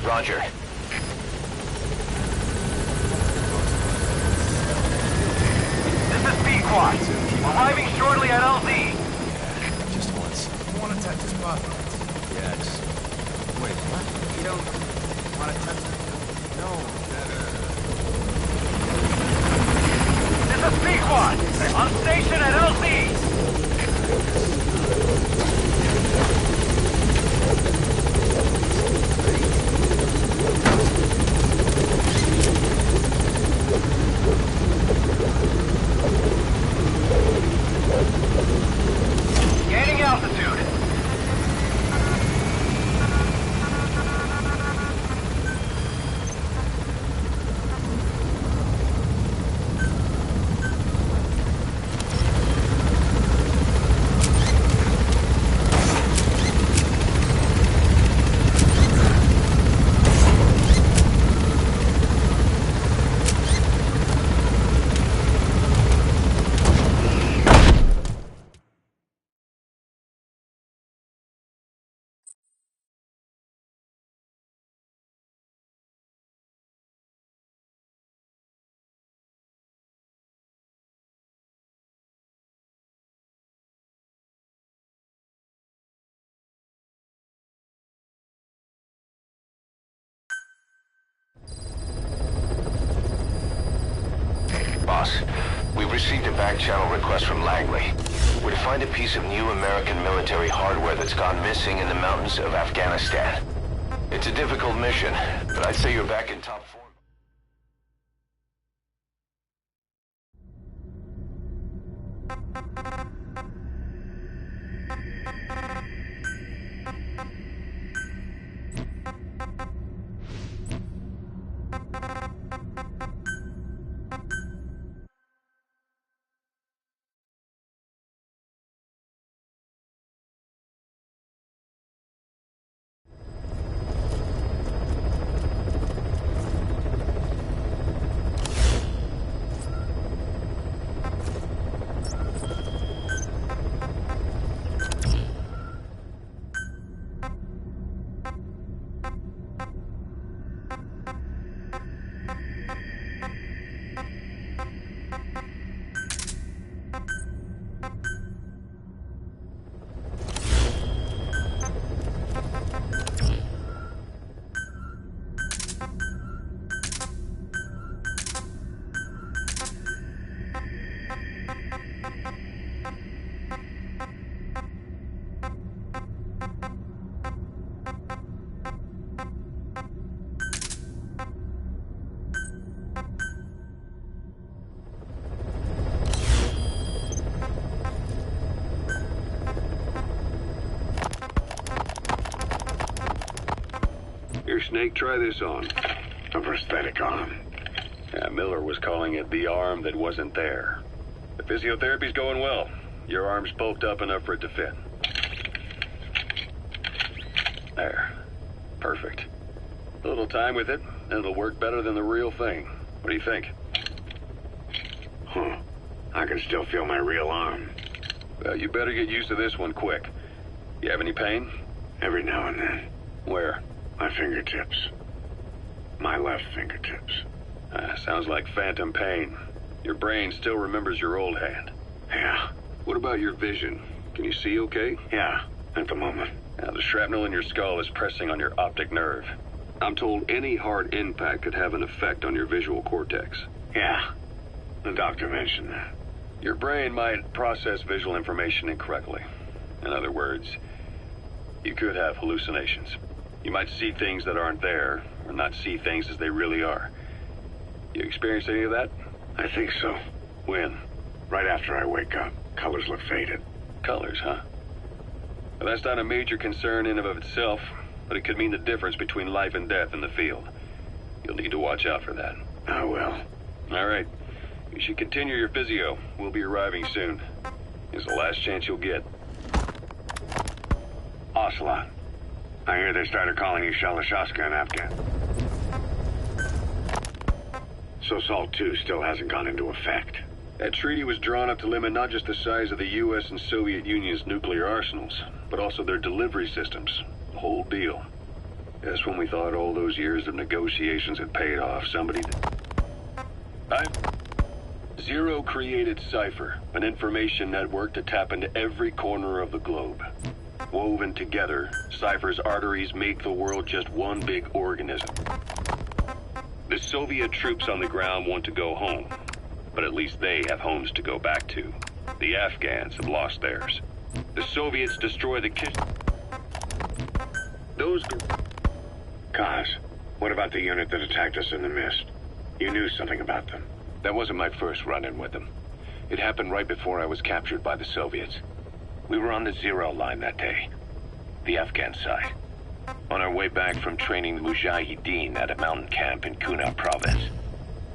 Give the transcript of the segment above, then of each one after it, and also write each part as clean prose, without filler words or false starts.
Roger. This is Pequod. Arriving shortly at LZ. Just once. You want to touch his pocket? Yeah, just... Wait, what? You don't want to touch it? No. This is Pequod. On station at LZ. Gaining altitude. Boss, we've received a back-channel request from Langley. We're to find a piece of new American military hardware that's gone missing in the mountains of Afghanistan. It's a difficult mission, but I'd say you're back in top form. Here, Snake, try this on. A prosthetic arm. Yeah, Miller was calling it the arm that wasn't there. The physiotherapy's going well. Your arm's bulked up enough for it to fit. There. Perfect. A little time with it, and it'll work better than the real thing. What do you think? Huh. I can still feel my real arm. Well, you better get used to this one quick. You have any pain? Every now and then. Where? My fingertips. My left fingertips. Sounds like phantom pain. Your brain still remembers your old hand. Yeah. What about your vision? Can you see okay? Yeah, at the moment. Now, the shrapnel in your skull is pressing on your optic nerve. I'm told any hard impact could have an effect on your visual cortex. Yeah. The doctor mentioned that. Your brain might process visual information incorrectly. In other words, you could have hallucinations. You might see things that aren't there, or not see things as they really are. You experienced any of that? I think so. When? Right after I wake up. Colors look faded. Colors, huh? Well, that's not a major concern in and of itself, but it could mean the difference between life and death in the field. You'll need to watch out for that. I will. All right. You should continue your physio. We'll be arriving soon. It's the last chance you'll get. Ocelot. I hear they started calling you Shalashaska in Afghan. So Salt 2 still hasn't gone into effect. That treaty was drawn up to limit not just the size of the U.S. and Soviet Union's nuclear arsenals, but also their delivery systems. The whole deal. That's when we thought all those years of negotiations had paid off. Zero created Cypher, an information network to tap into every corner of the globe. Woven together, Cypher's arteries make the world just one big organism. The Soviet troops on the ground want to go home, but at least they have homes to go back to. The Afghans have lost theirs. The Soviets destroy the Kaz, what about the unit that attacked us in the mist? You knew something about them. That wasn't my first run-in with them. It happened right before I was captured by the Soviets. We were on the zero line that day, the Afghan side. On our way back from training the Mujahideen at a mountain camp in Kunar province.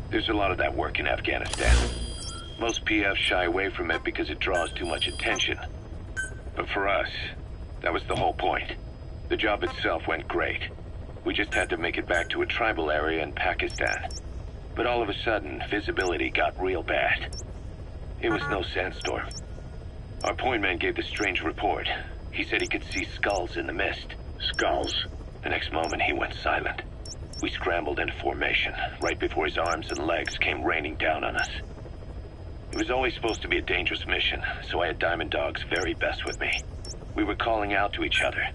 There's a lot of that work in Afghanistan. Most PFs shy away from it because it draws too much attention. But for us, that was the whole point. The job itself went great. We just had to make it back to a tribal area in Pakistan. But all of a sudden, visibility got real bad. It was no sandstorm. Our point man gave the strange report. He said he could see skulls in the mist. Skulls? The next moment, he went silent. We scrambled into formation, right before his arms and legs came raining down on us. It was always supposed to be a dangerous mission, so I had Diamond Dog's very best with me. We were calling out to each other.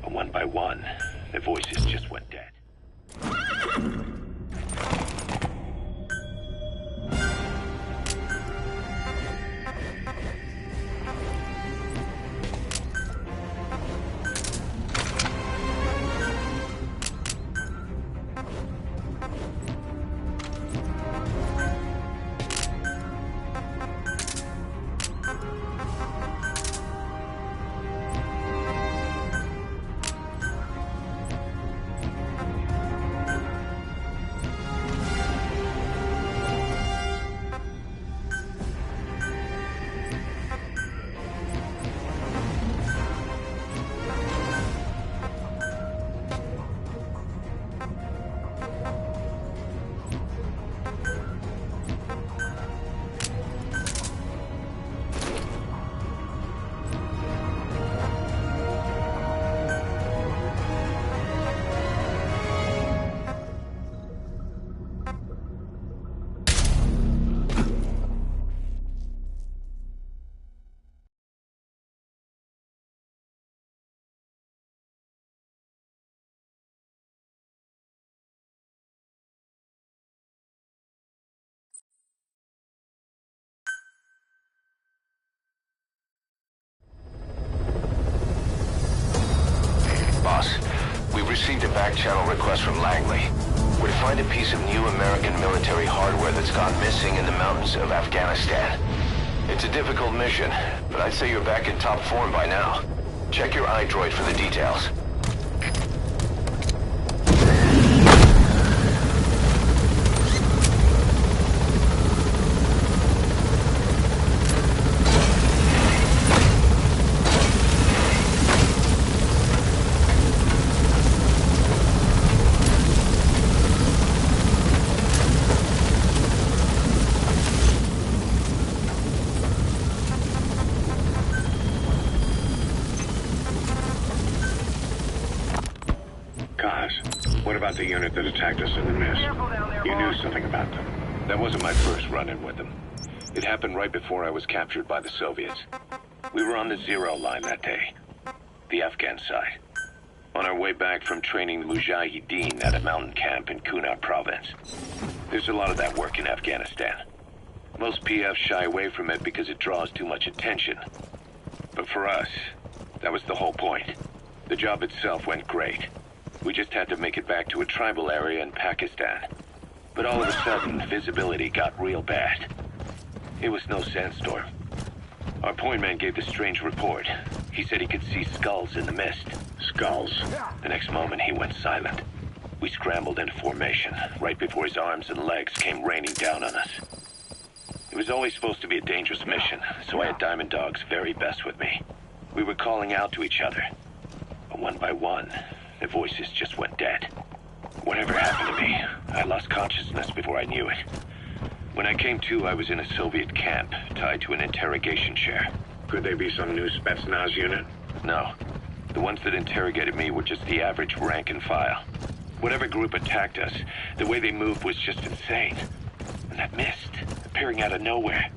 But one by one, their voices just went dead. We received a back-channel request from Langley. We're to find a piece of new American military hardware that's gone missing in the mountains of Afghanistan. It's a difficult mission, but I'd say you're back in top form by now. Check your iDroid for the details. What about the unit that attacked us in the mist? You knew something about them. That wasn't my first run-in with them. It happened right before I was captured by the Soviets. We were on the zero line that day, the Afghan side. On our way back from training the Mujahideen at a mountain camp in Kunar province. There's a lot of that work in Afghanistan. Most PFs shy away from it because it draws too much attention. But for us, that was the whole point. The job itself went great. We just had to make it back to a tribal area in Pakistan. But all of a sudden, visibility got real bad. It was no sandstorm. Our point man gave the strange report. He said he could see skulls in the mist. Skulls? The next moment, he went silent. We scrambled into formation, right before his arms and legs came raining down on us. It was always supposed to be a dangerous mission, so I had Diamond Dog's very best with me. We were calling out to each other. But one by one, their voices just went dead. Whatever happened to me, I lost consciousness before I knew it. When I came to, I was in a Soviet camp, tied to an interrogation chair. Could they be some new Spetsnaz unit? No. The ones that interrogated me were just the average rank and file. Whatever group attacked us, the way they moved was just insane. And that mist, appearing out of nowhere.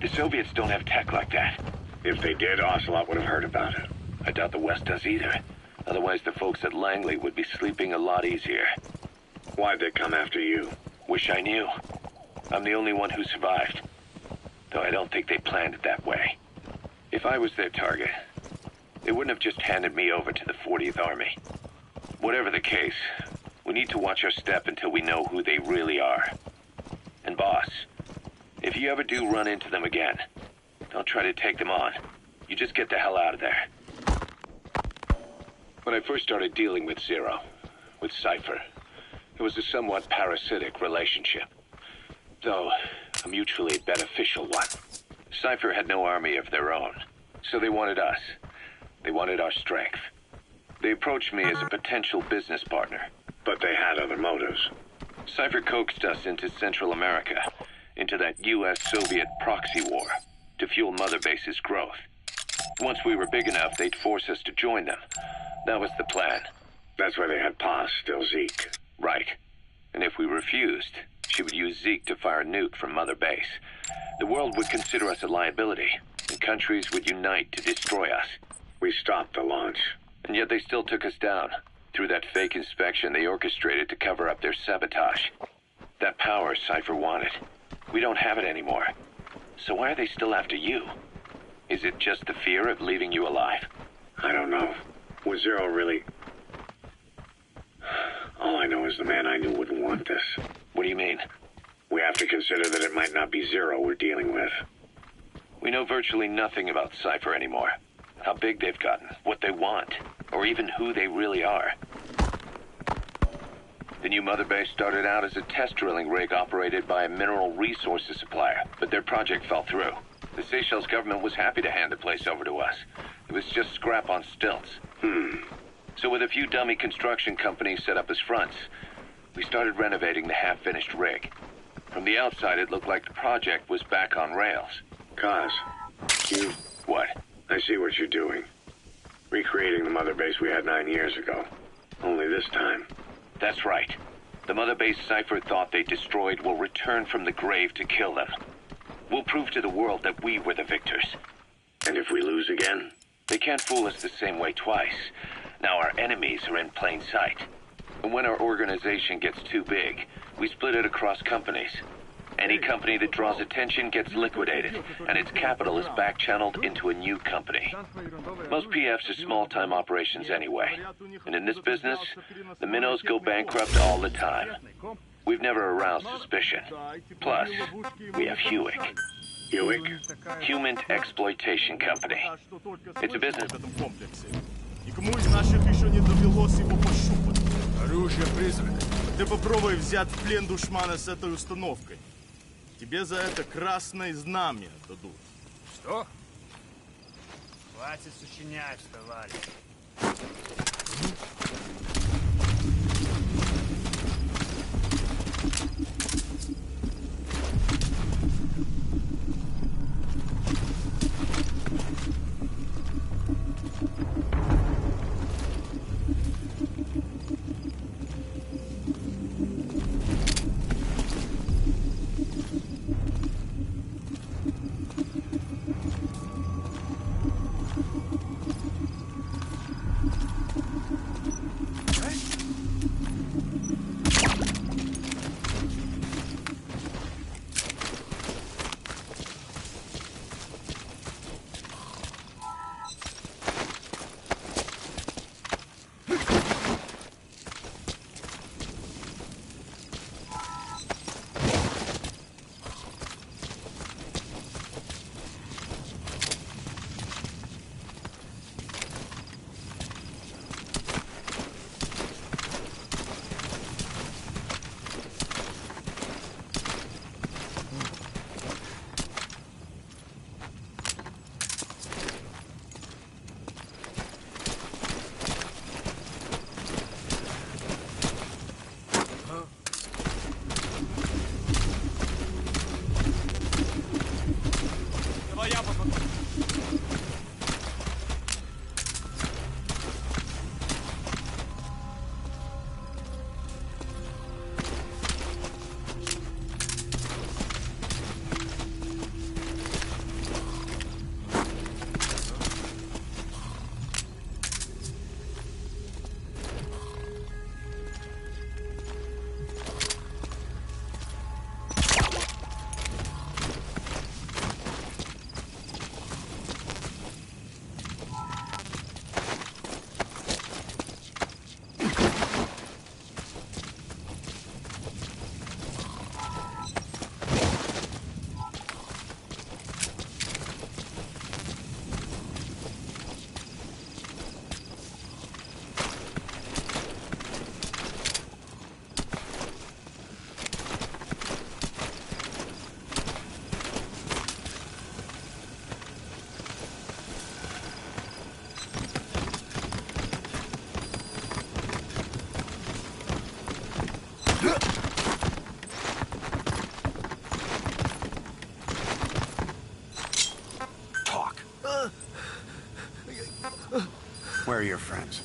The Soviets don't have tech like that. If they did, Ocelot would have heard about it. I doubt the West does either. Otherwise, the folks at Langley would be sleeping a lot easier. Why'd they come after you? Wish I knew. I'm the only one who survived. Though I don't think they planned it that way. If I was their target, they wouldn't have just handed me over to the 40th Army. Whatever the case, we need to watch our step until we know who they really are. And boss, if you ever do run into them again, don't try to take them on. You just get the hell out of there. When I first started dealing with Zero, with Cypher, it was a somewhat parasitic relationship. Though, a mutually beneficial one. Cypher had no army of their own, so they wanted us. They wanted our strength. They approached me as a potential business partner. But they had other motives. Cypher coaxed us into Central America, into that US-Soviet proxy war, to fuel Mother Base's growth. Once we were big enough, they'd force us to join them. That was the plan. That's why they had Paz, still Zeke. Right. And if we refused, she would use Zeke to fire a nuke from Mother Base. The world would consider us a liability, and countries would unite to destroy us. We stopped the launch. And yet they still took us down, through that fake inspection they orchestrated to cover up their sabotage. That power Cypher wanted. We don't have it anymore. So why are they still after you? Is it just the fear of leaving you alive? I don't know. Was Zero really... All I know is the man I knew wouldn't want this. What do you mean? We have to consider that it might not be Zero we're dealing with. We know virtually nothing about Cypher anymore. How big they've gotten, what they want, or even who they really are. The new Mother Base started out as a test drilling rig operated by a mineral resources supplier, but their project fell through. The Seychelles government was happy to hand the place over to us. It was just scrap on stilts. So with a few dummy construction companies set up as fronts, we started renovating the half-finished rig. From the outside, it looked like the project was back on rails. Kaz, you... What? I see what you're doing. Recreating the Mother Base we had 9 years ago. Only this time. That's right. The Mother Base Cypher thought they destroyed will return from the grave to kill them. We'll prove to the world that we were the victors. And if we lose again? They can't fool us the same way twice. Now our enemies are in plain sight. And when our organization gets too big, we split it across companies. Any company that draws attention gets liquidated, and its capital is back-channeled into a new company. Most PFs are small-time operations anyway. And in this business, the minnows go bankrupt all the time. We've never aroused suspicion. Plus, we have Hewick. Hewick? Human Exploitation Company. It's a business. Никому из наших еще не довелось его пощупать. Оружие призрак. Ты попробуй взять в плен душмана с этой установкой. Тебе за это красное знамя дадут. Что? Хватит сочинять, товарищ. Твоя потом. Where are your friends?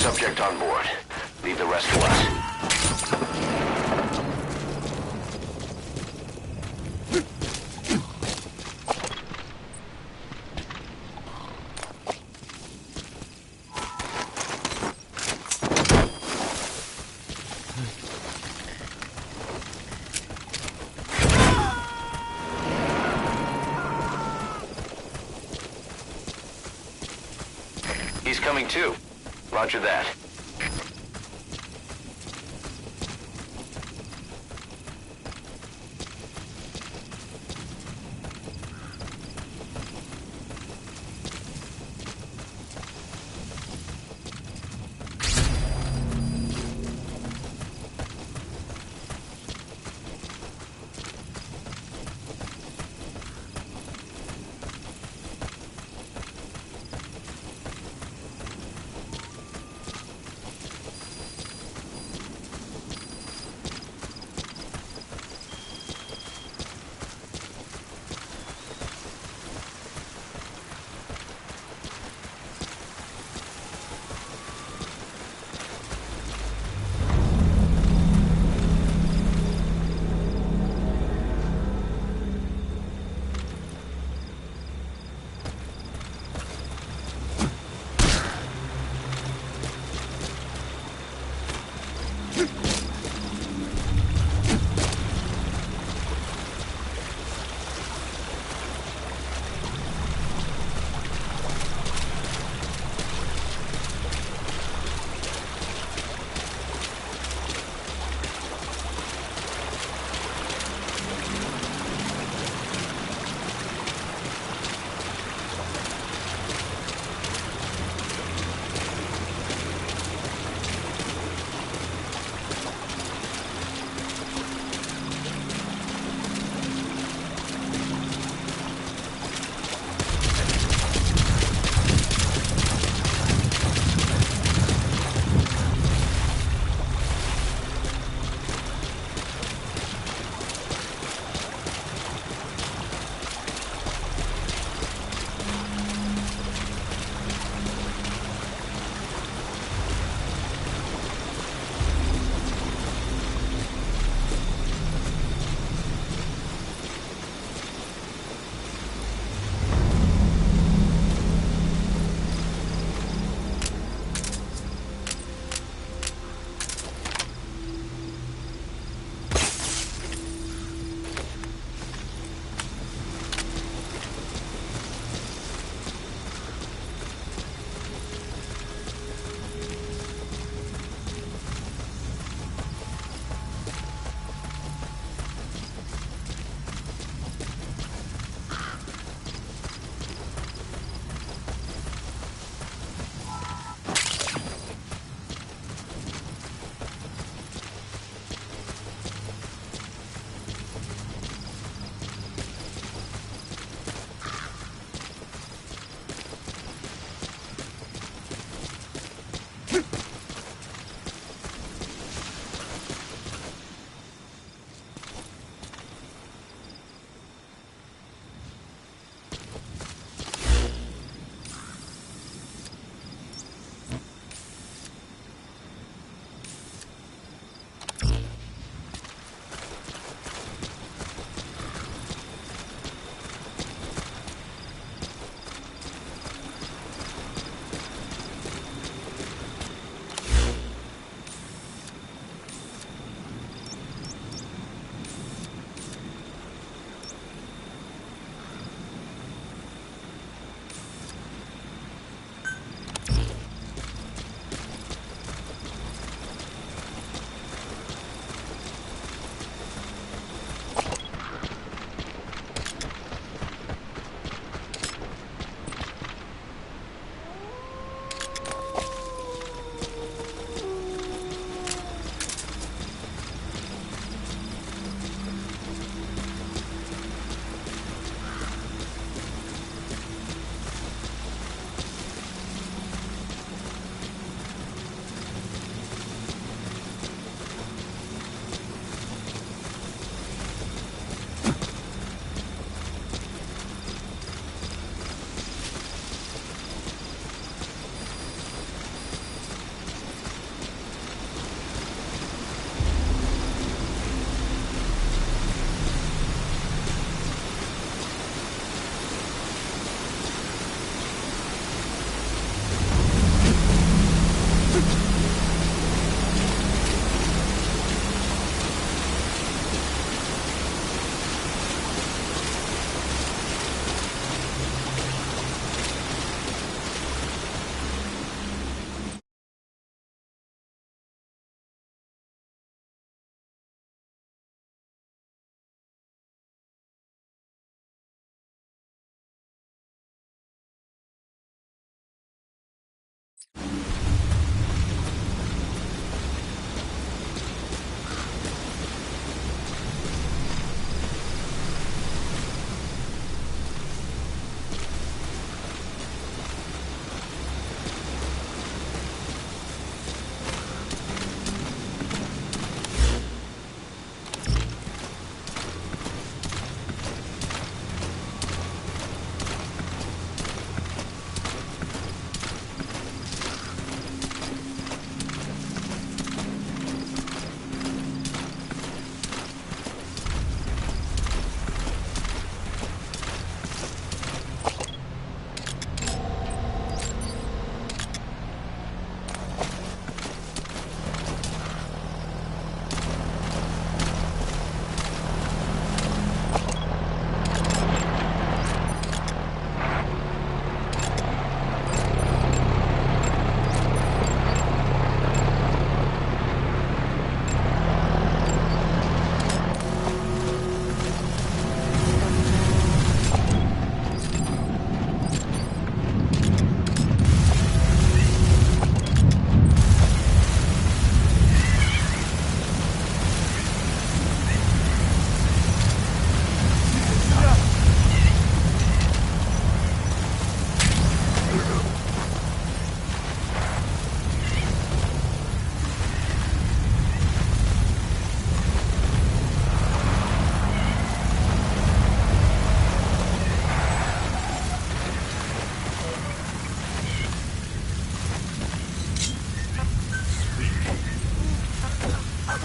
Subject on board. Leave the rest to us. He's coming too. Roger that.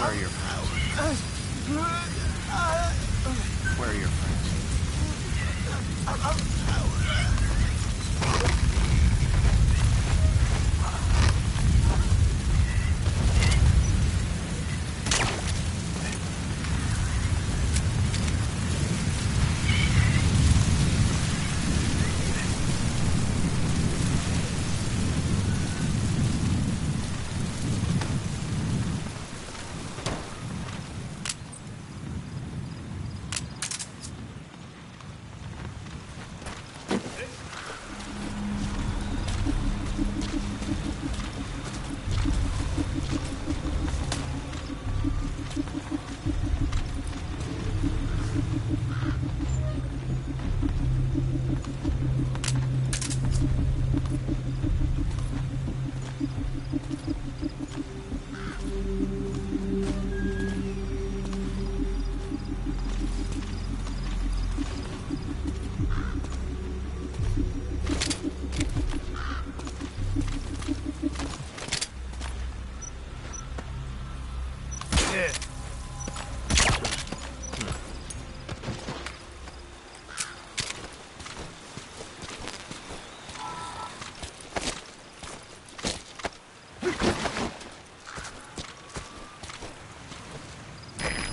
Where are your friends? Where are your friends?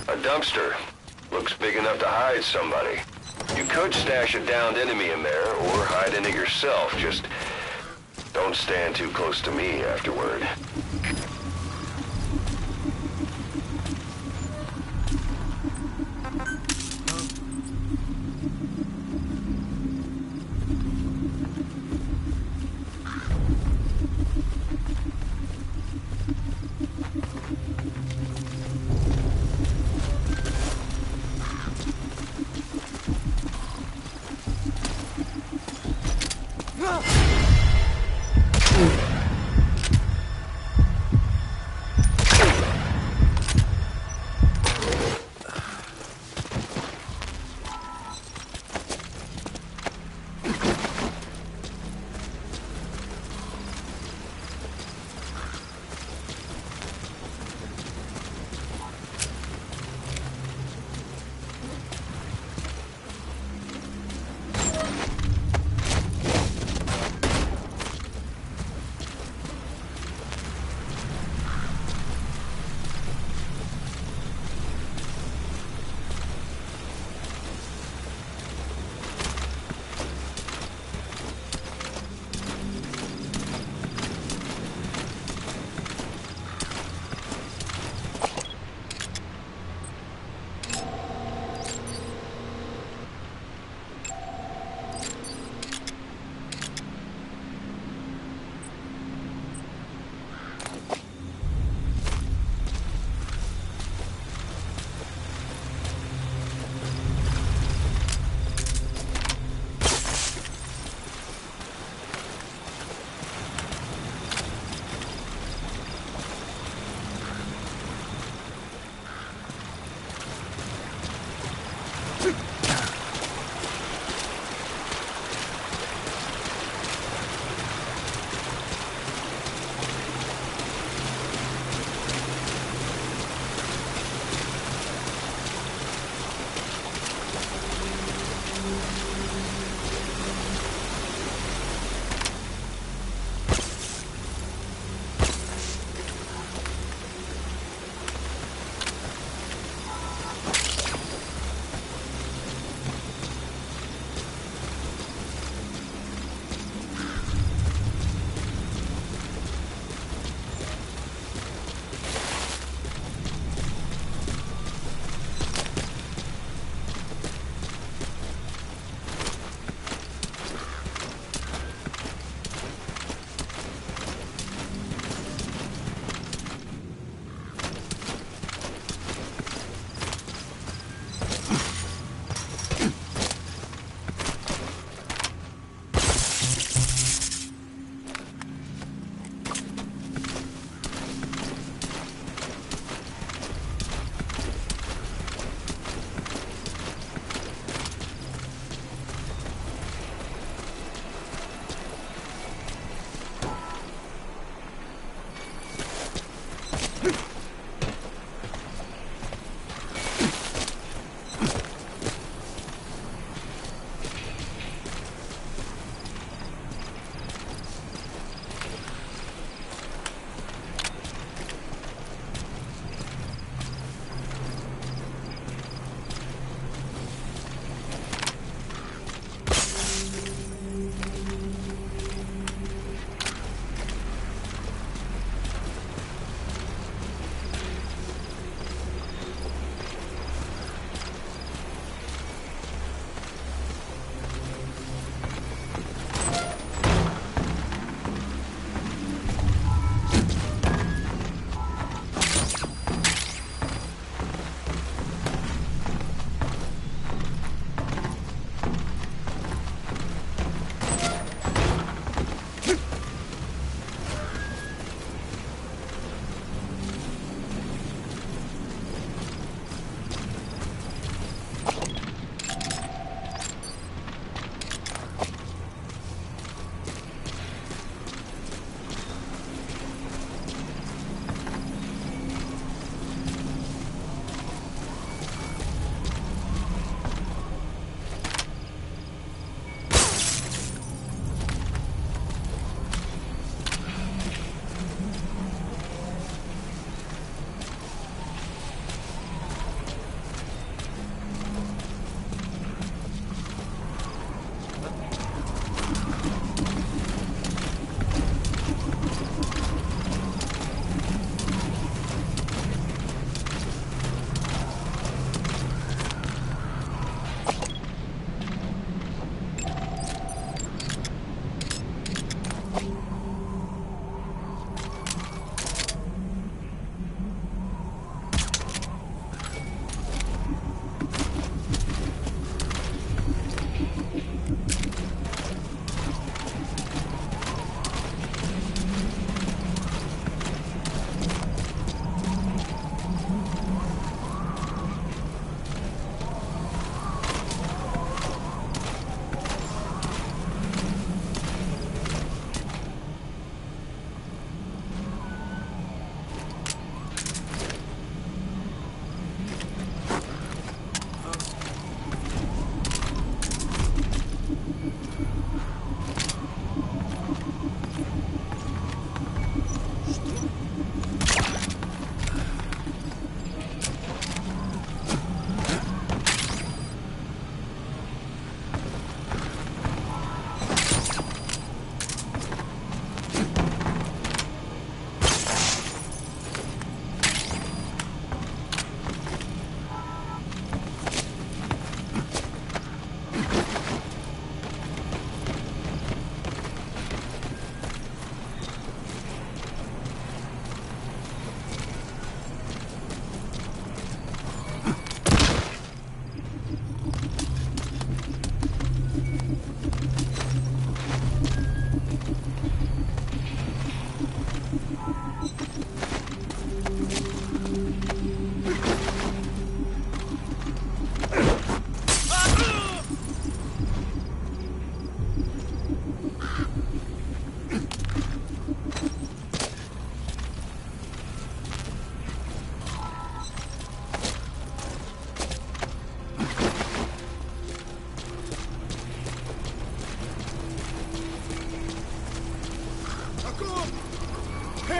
A dumpster. Looks big enough to hide somebody. You could stash a downed enemy in there, or hide in it yourself. Just don't stand too close to me afterward.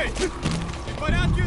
Эй! Ты в порядке?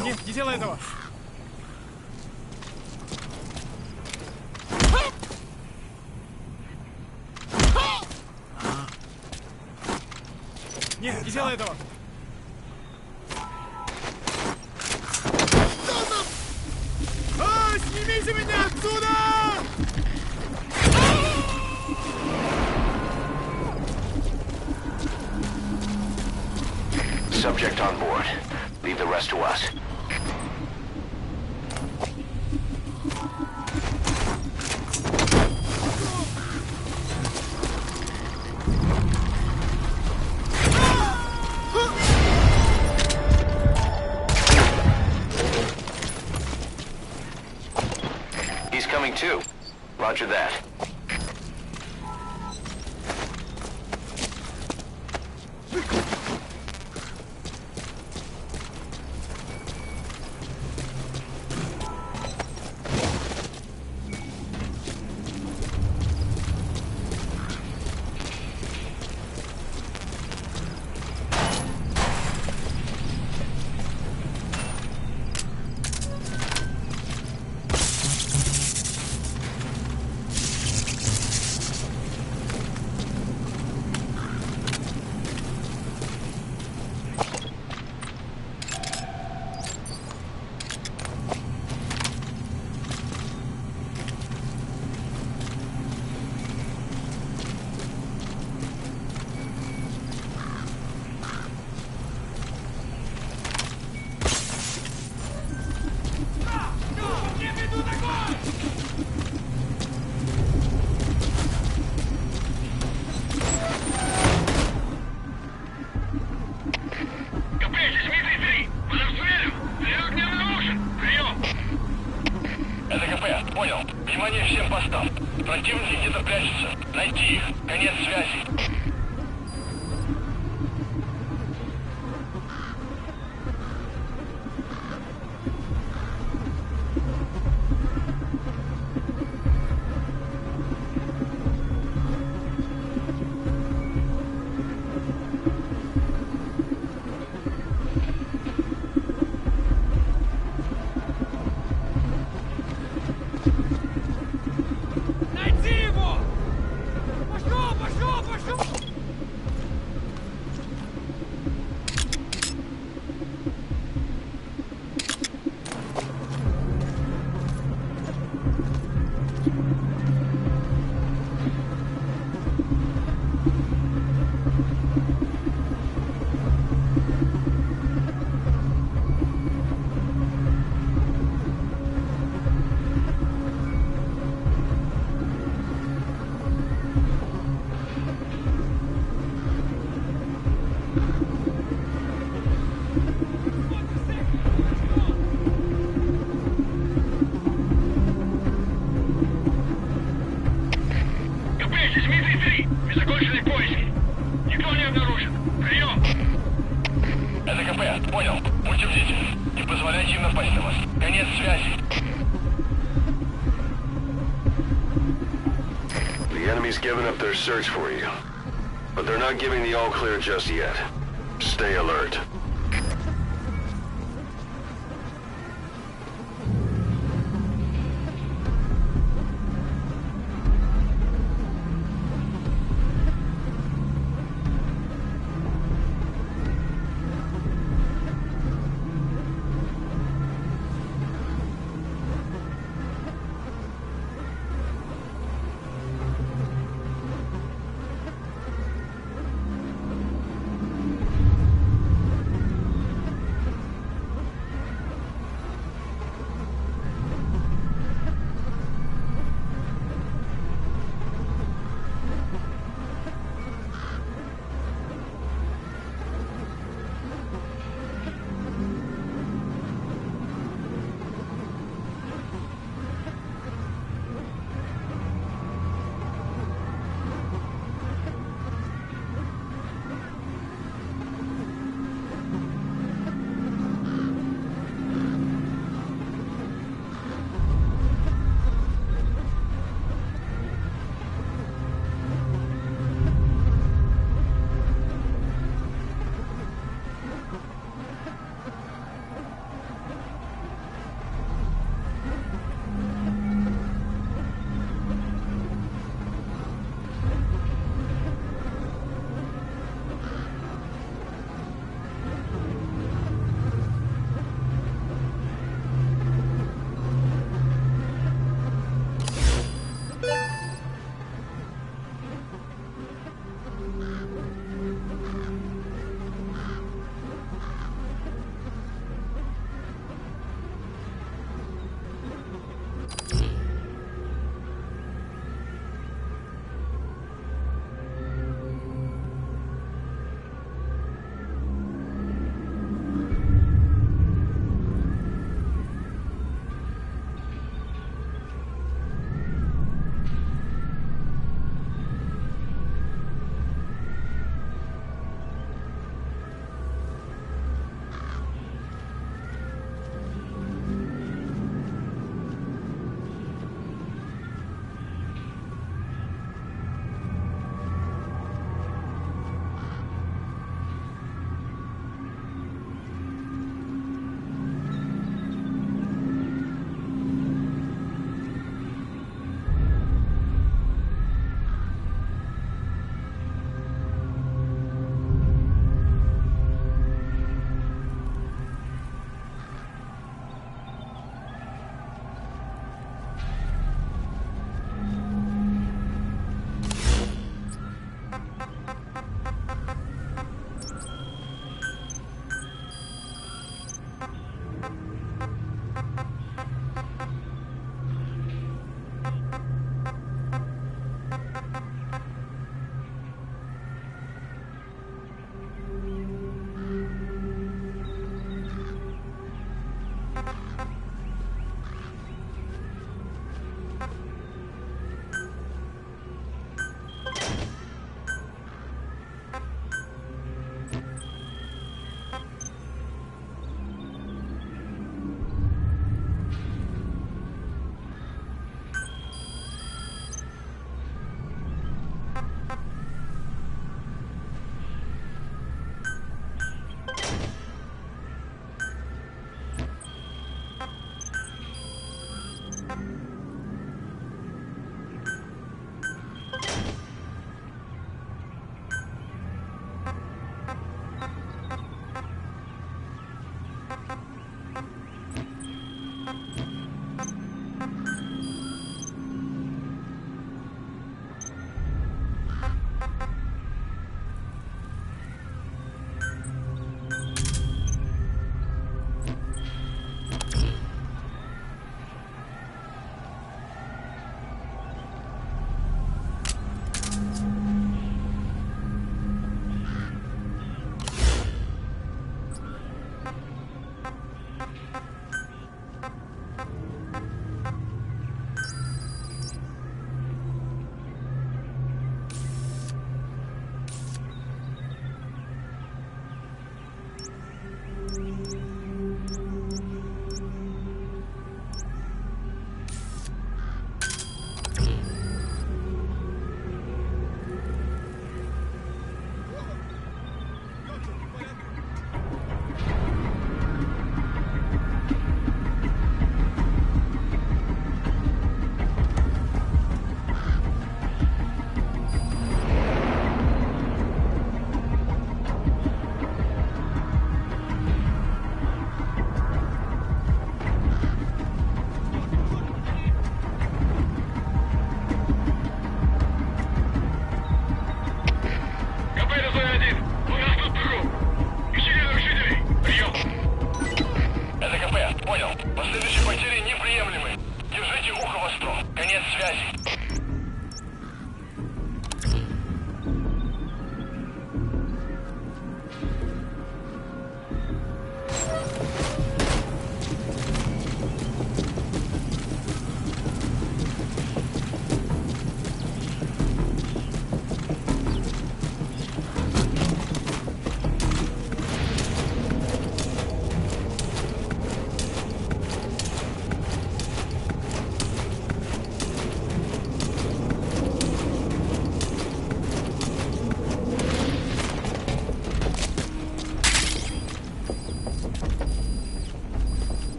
Нет, не делай этого! Нет, не делай этого! Снимите меня отсюда! Subject on board. Leave the rest to us. He's coming too. Roger that. Понял. Внимание всем постам. Противники где-то прячутся. Найти их. Конец связи. Given up their search for you, but they're not giving the all clear just yet. Stay alert.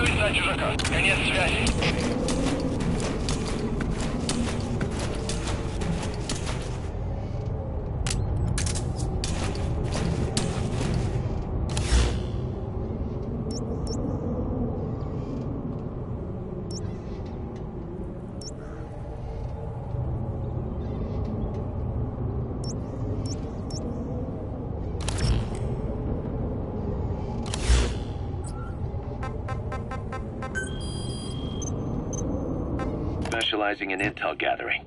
Готовить на чужака. Конец связи. Specializing in intel gathering.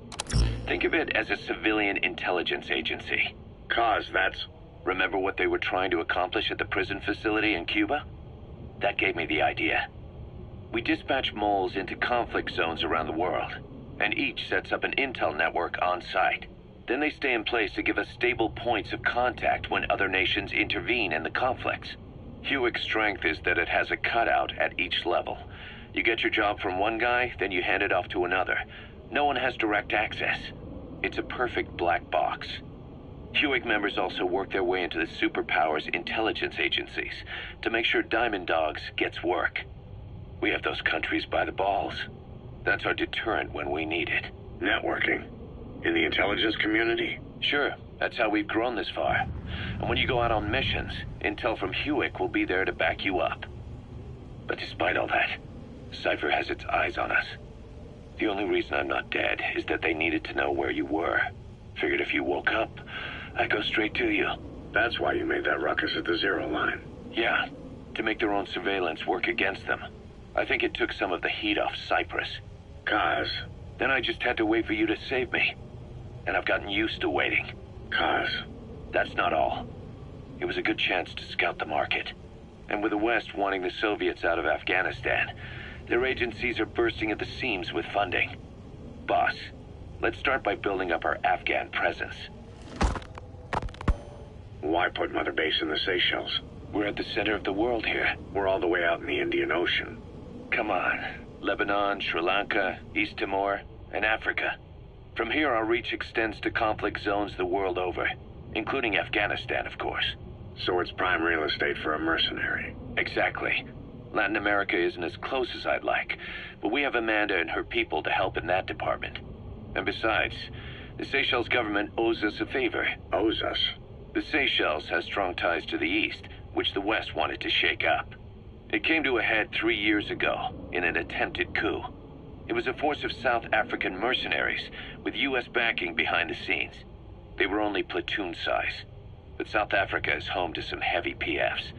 Think of it as a civilian intelligence agency. Cause that's... Remember what they were trying to accomplish at the prison facility in Cuba? That gave me the idea. We dispatch moles into conflict zones around the world, and each sets up an intel network on site. Then they stay in place to give us stable points of contact when other nations intervene in the conflicts. Hewick's strength is that it has a cutout at each level. You get your job from one guy, then you hand it off to another. No one has direct access. It's a perfect black box. Hewick members also work their way into the superpowers intelligence agencies to make sure Diamond Dogs gets work. We have those countries by the balls. That's our deterrent when we need it. networking. In the intelligence community? Sure, that's how we've grown this far. And when you go out on missions, intel from Hewick will be there to back you up. But despite all that, Cypher has its eyes on us. The only reason I'm not dead is that they needed to know where you were. Figured if you woke up, I'd go straight to you. That's why you made that ruckus at the Zero Line. Yeah, to make their own surveillance work against them. I think it took some of the heat off Cyprus. Kaz. Then I just had to wait for you to save me. And I've gotten used to waiting. Kaz. That's not all. It was a good chance to scout the market. And with the West wanting the Soviets out of Afghanistan, their agencies are bursting at the seams with funding. Boss, let's start by building up our Afghan presence. Why put Mother Base in the Seychelles? We're at the center of the world here. We're all the way out in the Indian Ocean. Come on. Lebanon, Sri Lanka, East Timor, and Africa. From here, our reach extends to conflict zones the world over, including Afghanistan, of course. So it's prime real estate for a mercenary. Exactly. Latin America isn't as close as I'd like, but we have Amanda and her people to help in that department. And besides, the Seychelles government owes us a favor. Owes us? The Seychelles has strong ties to the East, which the West wanted to shake up. It came to a head 3 years ago in an attempted coup. It was a force of South African mercenaries with U.S. backing behind the scenes. They were only platoon size, but South Africa is home to some heavy PFs,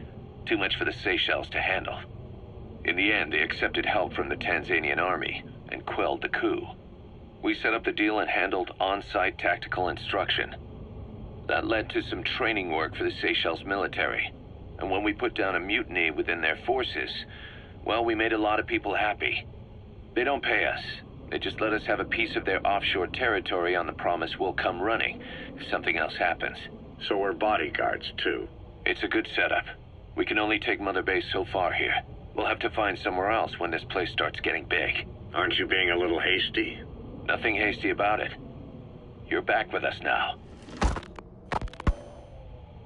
too much for the Seychelles to handle. In the end, they accepted help from the Tanzanian army and quelled the coup. We set up the deal and handled on-site tactical instruction. That led to some training work for the Seychelles military. And when we put down a mutiny within their forces, well, we made a lot of people happy. They don't pay us. They just let us have a piece of their offshore territory on the promise we'll come running if something else happens. So we're bodyguards, too. It's a good setup. We can only take Mother Base so far here. We'll have to find somewhere else when this place starts getting big. Aren't you being a little hasty? Nothing hasty about it. You're back with us now.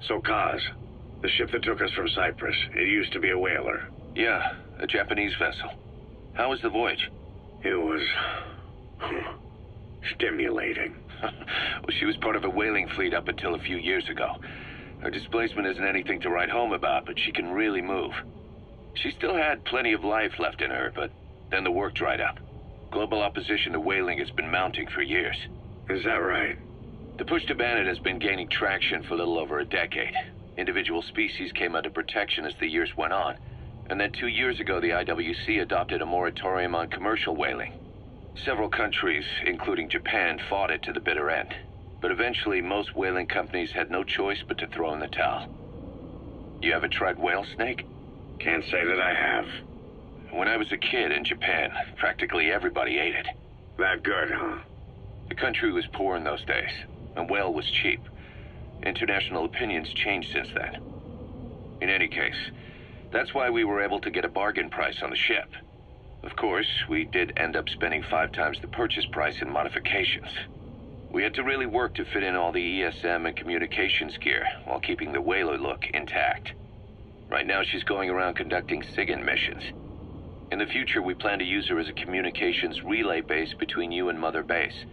So, Kaz, the ship that took us from Cyprus, it used to be a whaler. Yeah, a Japanese vessel. How was the voyage? It was... stimulating. Well, she was part of a whaling fleet up until a few years ago. Her displacement isn't anything to write home about, but she can really move. She still had plenty of life left in her, but then the work dried up. Global opposition to whaling has been mounting for years. Is that right? The push to ban it has been gaining traction for a little over a decade. Individual species came under protection as the years went on. And then 2 years ago, the IWC adopted a moratorium on commercial whaling. Several countries, including Japan, fought it to the bitter end. But eventually, most whaling companies had no choice but to throw in the towel. You ever tried whale snake? Can't say that I have. When I was a kid in Japan, practically everybody ate it. That good, huh? The country was poor in those days, and whale was cheap. International opinions changed since then. In any case, that's why we were able to get a bargain price on the ship. Of course, we did end up spending 5 times the purchase price in modifications. We had to really work to fit in all the ESM and communications gear while keeping the whaler look intact. Right now she's going around conducting SIGINT missions. In the future, we plan to use her as a communications relay base between you and Mother Base,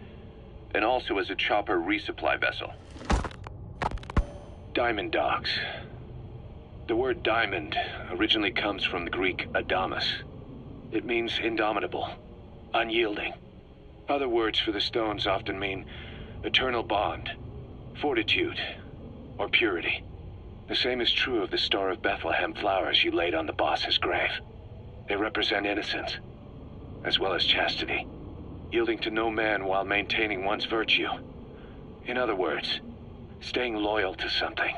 and also as a chopper resupply vessel. Diamond dogs. The word diamond originally comes from the Greek adamas. It means indomitable, unyielding. Other words for the stones often mean eternal bond, fortitude, or purity. The same is true of the Star of Bethlehem flowers you laid on the boss's grave. They represent innocence, as well as chastity, yielding to no man while maintaining one's virtue. In other words, staying loyal to something.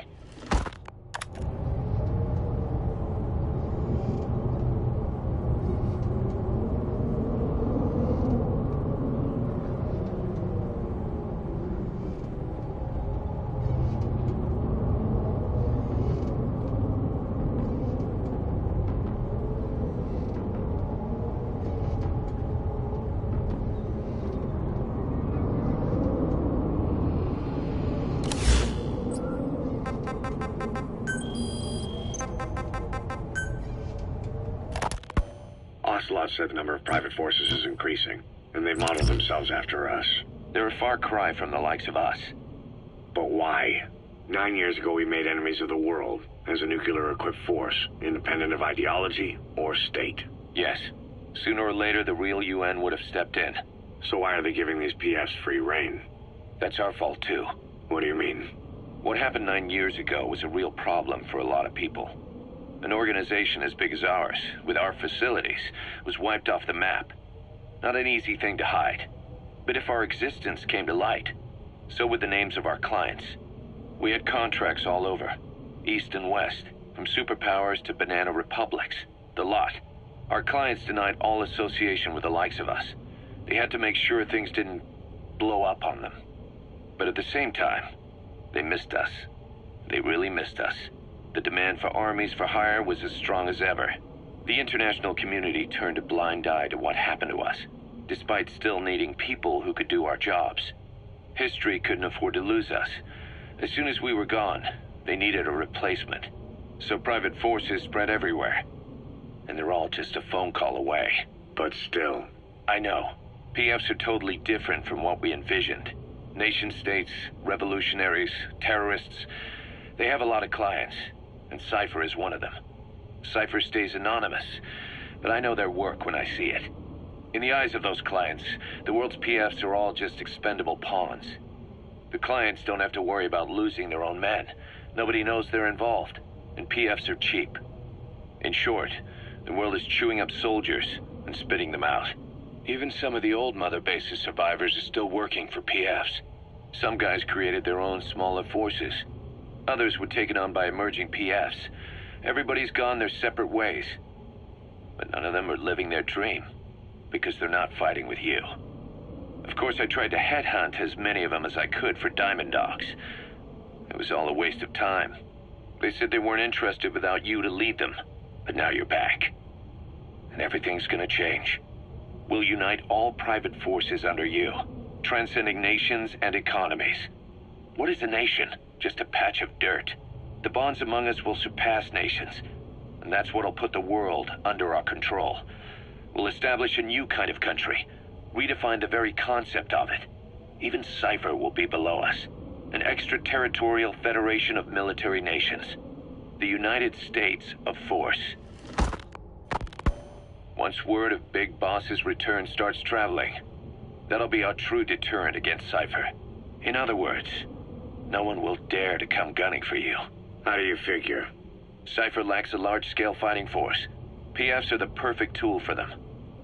Ocelot said the number of private forces is increasing, and they modeled themselves after us. They're a far cry from the likes of us. But why? 9 years ago we made enemies of the world as a nuclear-equipped force, independent of ideology or state. Yes. Sooner or later, the real UN would have stepped in. So why are they giving these PFs free rein? That's our fault, too. What do you mean? What happened 9 years ago was a real problem for a lot of people. An organization as big as ours, with our facilities, was wiped off the map. Not an easy thing to hide. But if our existence came to light, so would the names of our clients. We had contracts all over, east and west, from superpowers to banana republics, the lot. Our clients denied all association with the likes of us. They had to make sure things didn't blow up on them. But at the same time, they missed us. They really missed us. The demand for armies for hire was as strong as ever. The international community turned a blind eye to what happened to us, despite still needing people who could do our jobs. History couldn't afford to lose us. As soon as we were gone, they needed a replacement. So private forces spread everywhere. And they're all just a phone call away. But still. I know. PFs are totally different from what we envisioned. Nation-states, revolutionaries, terrorists, they have a lot of clients. And Cypher is one of them. Cypher stays anonymous, but I know their work when I see it. In the eyes of those clients, the world's PFs are all just expendable pawns. The clients don't have to worry about losing their own men. Nobody knows they're involved, and PFs are cheap. In short, the world is chewing up soldiers and spitting them out. Even some of the old Mother Base's survivors are still working for PFs. Some guys created their own smaller forces. Others were taken on by emerging PFs. Everybody's gone their separate ways. But none of them are living their dream, because they're not fighting with you. Of course, I tried to headhunt as many of them as I could for Diamond Dogs. It was all a waste of time. They said they weren't interested without you to lead them, but now you're back. And everything's gonna change. We'll unite all private forces under you, transcending nations and economies. What is a nation? Just a patch of dirt. The bonds among us will surpass nations, and that's what'll put the world under our control. We'll establish a new kind of country, redefine the very concept of it. Even Cypher will be below us, an extraterritorial federation of military nations. The United States of Force. Once word of Big Boss's return starts traveling, that'll be our true deterrent against Cypher. In other words, no one will dare to come gunning for you. How do you figure? Cypher lacks a large-scale fighting force. PFs are the perfect tool for them.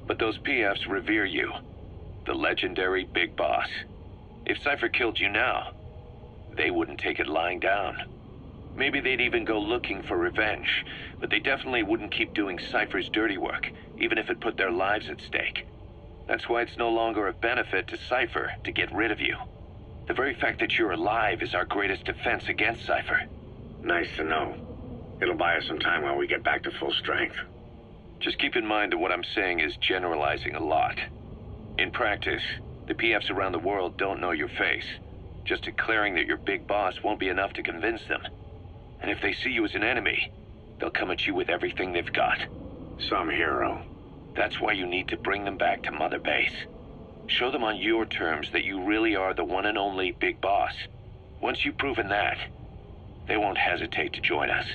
But those PFs revere you, the legendary Big Boss. If Cypher killed you now, they wouldn't take it lying down. Maybe they'd even go looking for revenge, but they definitely wouldn't keep doing Cypher's dirty work, even if it put their lives at stake. That's why it's no longer a benefit to Cypher to get rid of you. The very fact that you're alive is our greatest defense against Cypher. Nice to know. It'll buy us some time while we get back to full strength. Just keep in mind that what I'm saying is generalizing a lot. In practice, the PFs around the world don't know your face. Just declaring that you're Big Boss won't be enough to convince them. And if they see you as an enemy, they'll come at you with everything they've got. Some hero. That's why you need to bring them back to Mother Base. Show them on your terms that you really are the one and only Big Boss. Once you've proven that, they won't hesitate to join us.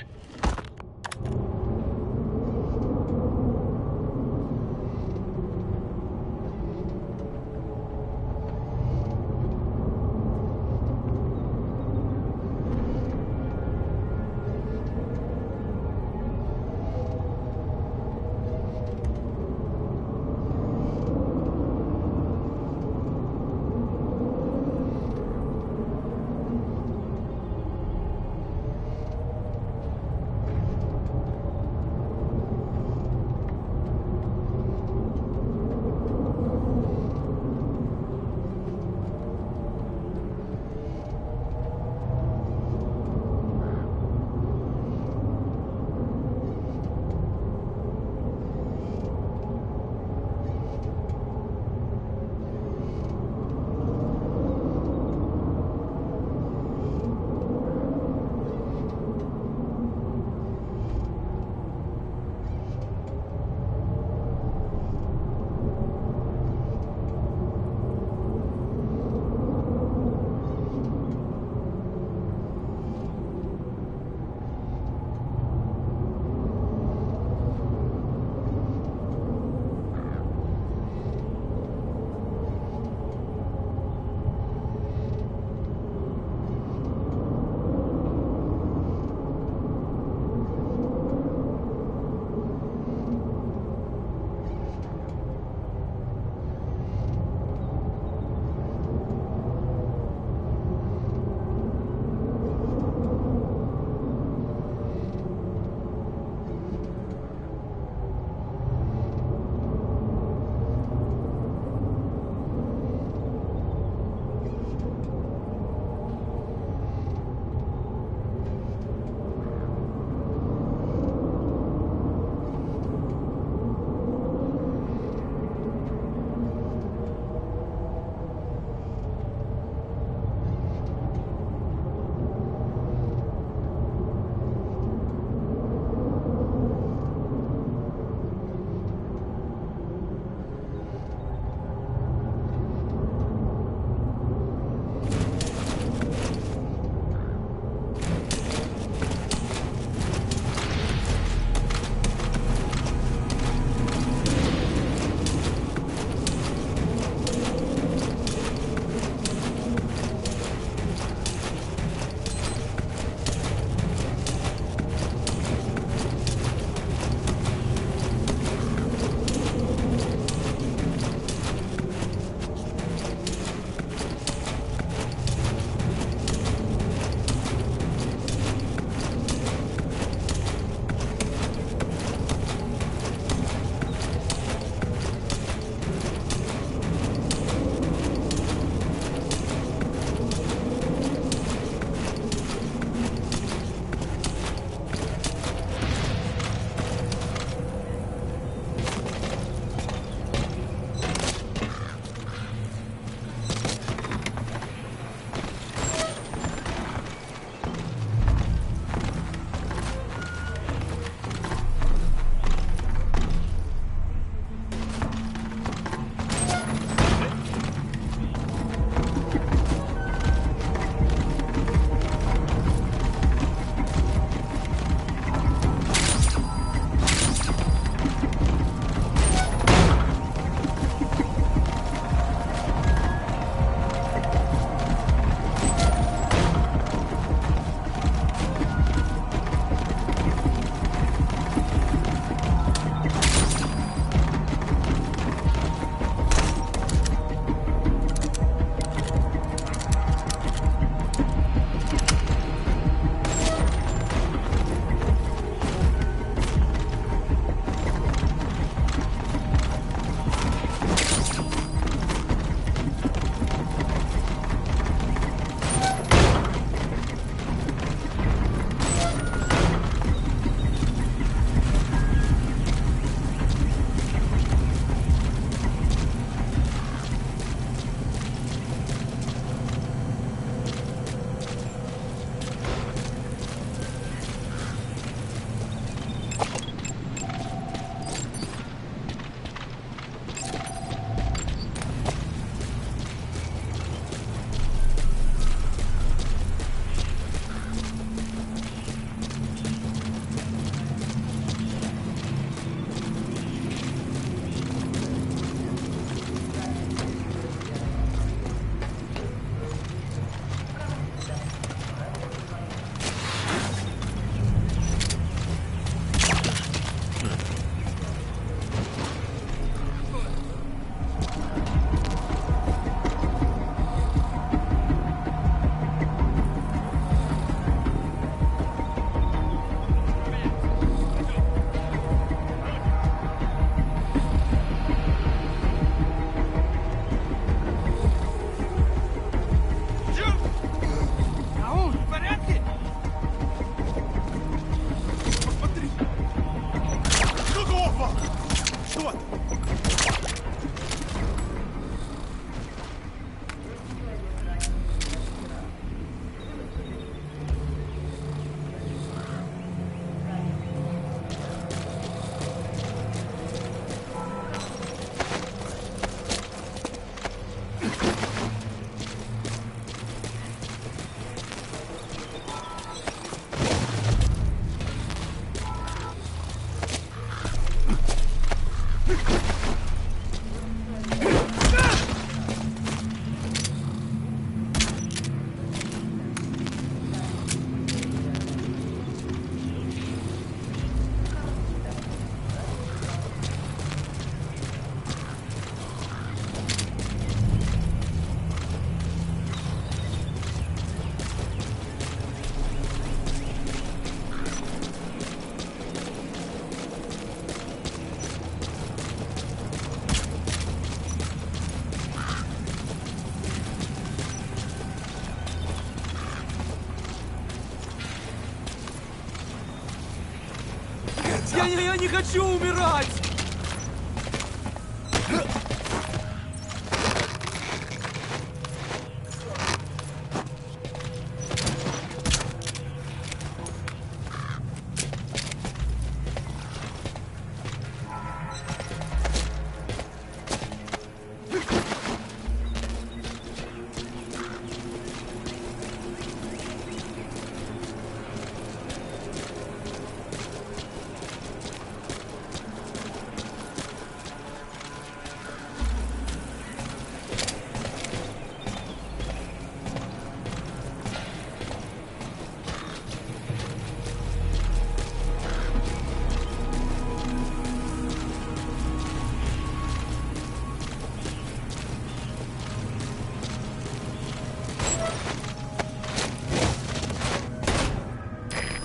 Я не хочу умирать!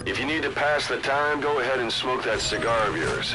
If you need to pass the time, go ahead and smoke that cigar of yours.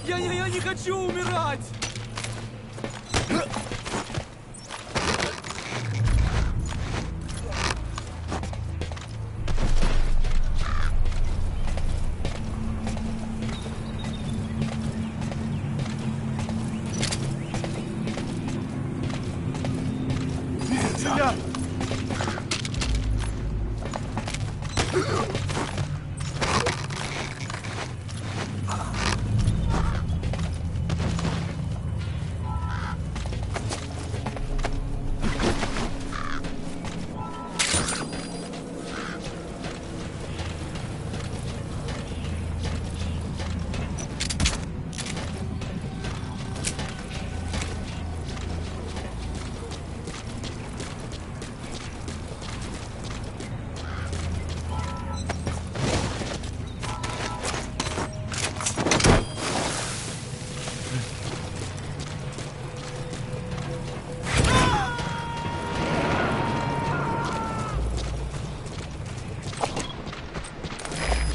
Я не хочу умирать!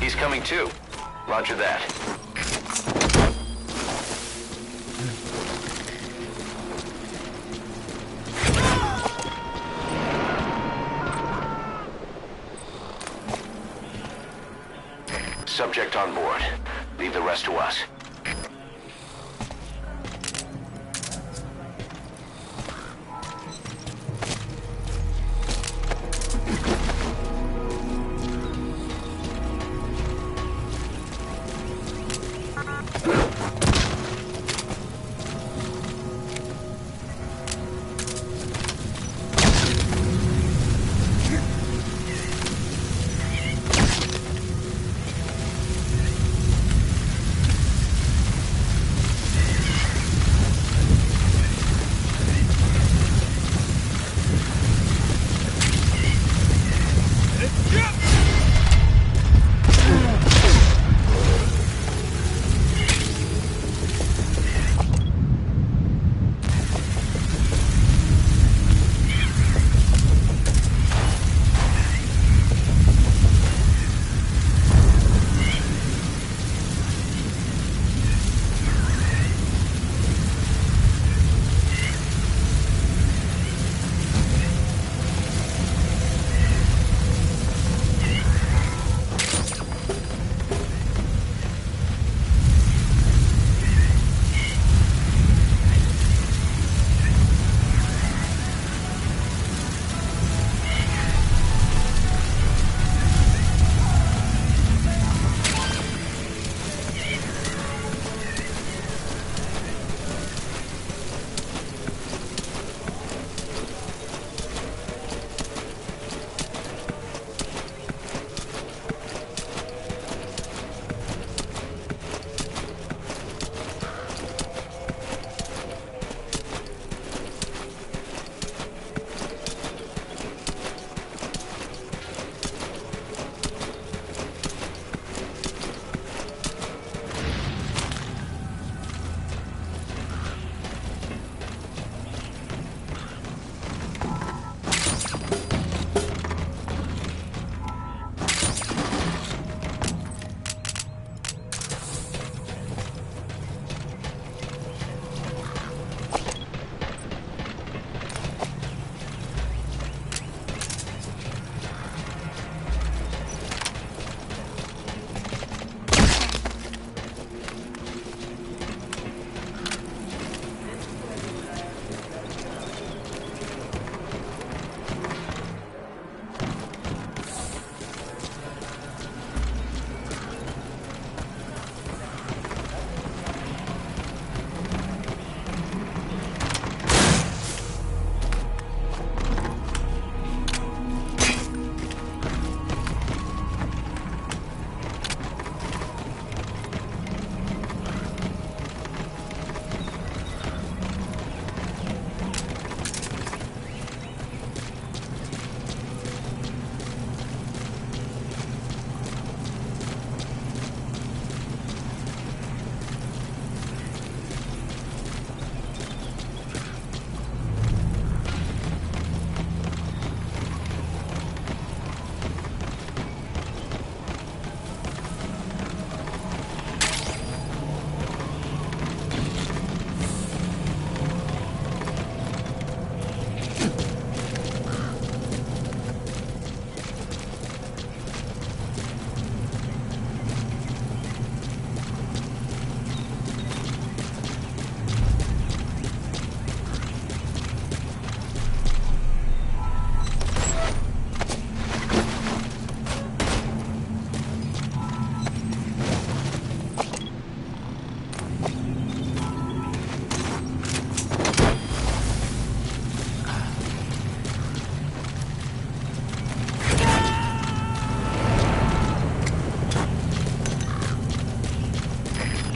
He's coming too. Roger that. Subject on board. Leave the rest to us.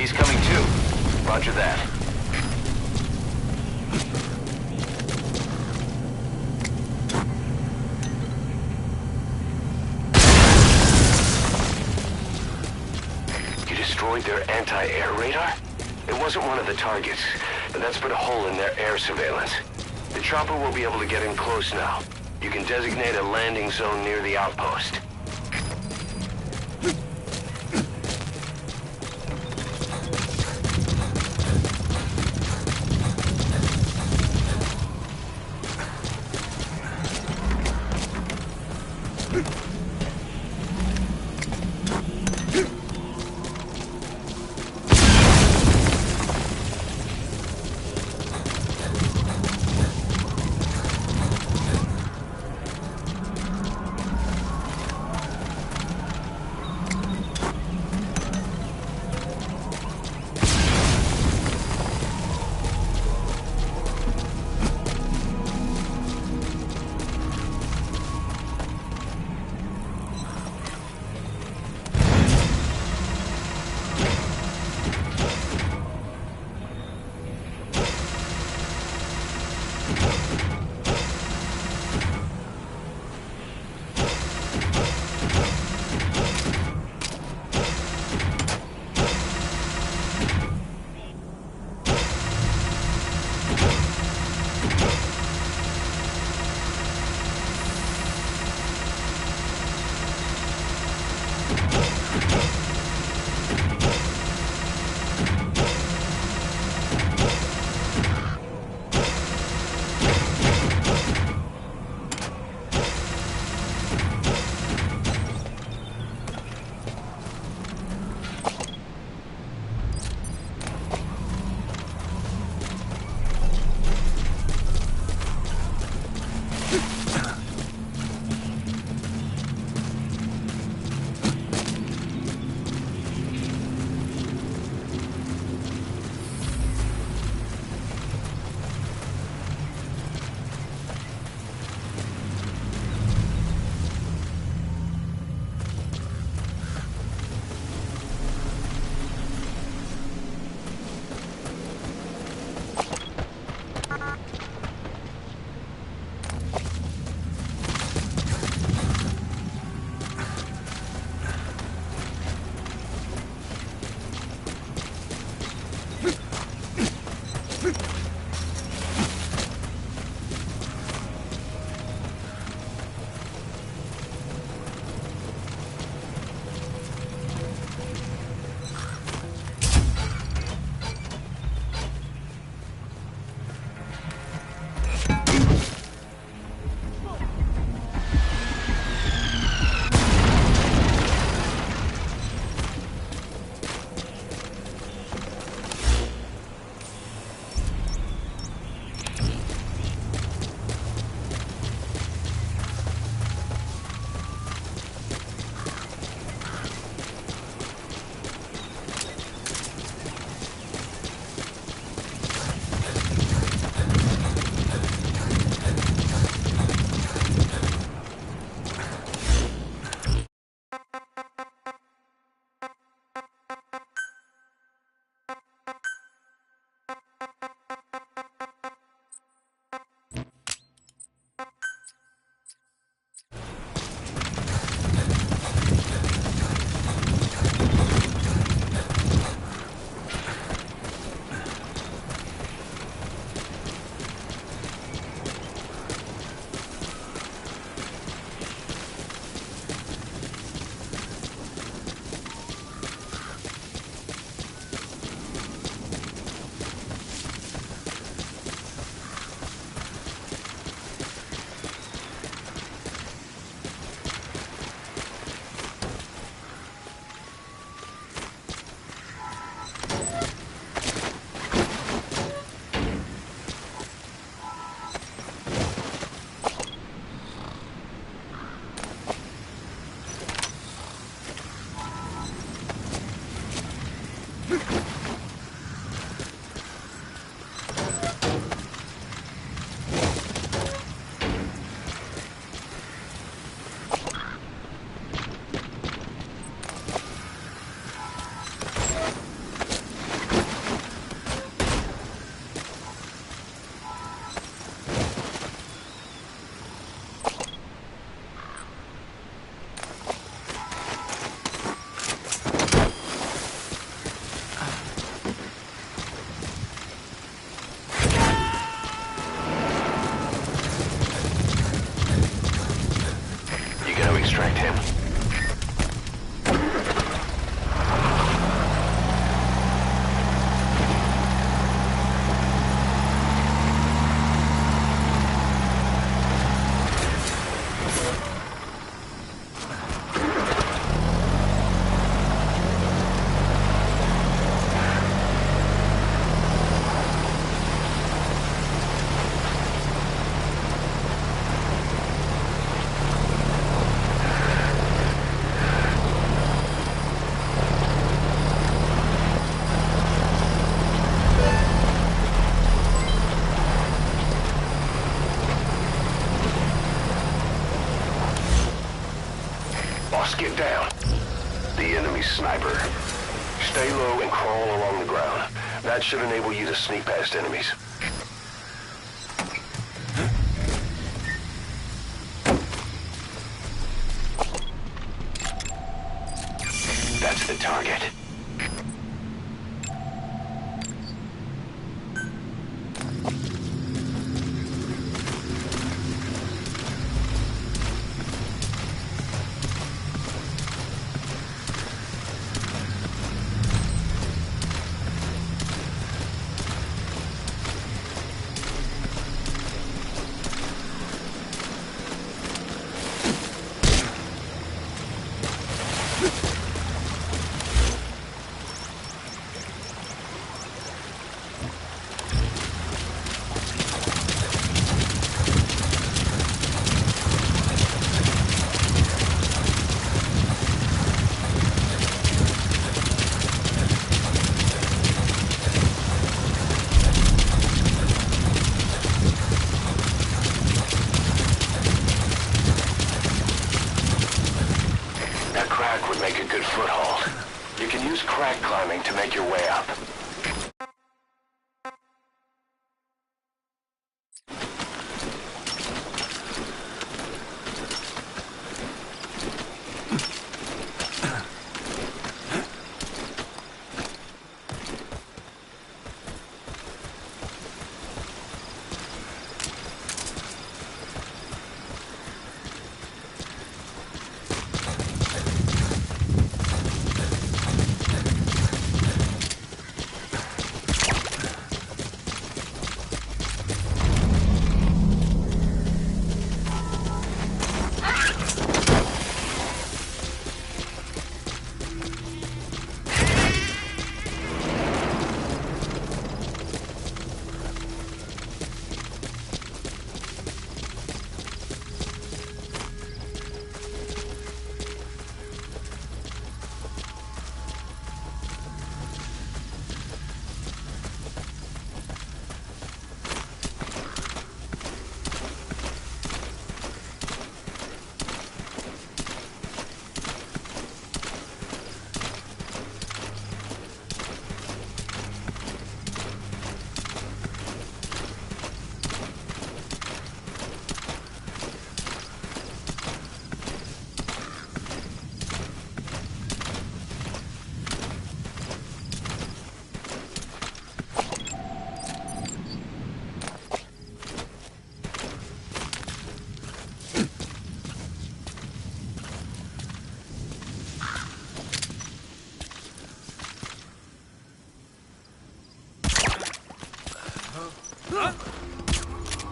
He's coming too. Roger that. You destroyed their anti-air radar? It wasn't one of the targets, but that's put a hole in their air surveillance. The chopper will be able to get in close now. You can designate a landing zone near the outpost. sniper. Stay low and crawl along the ground. That should enable you to sneak past enemies. That's the target. Would make a good foothold. You can use crack climbing to make your way up.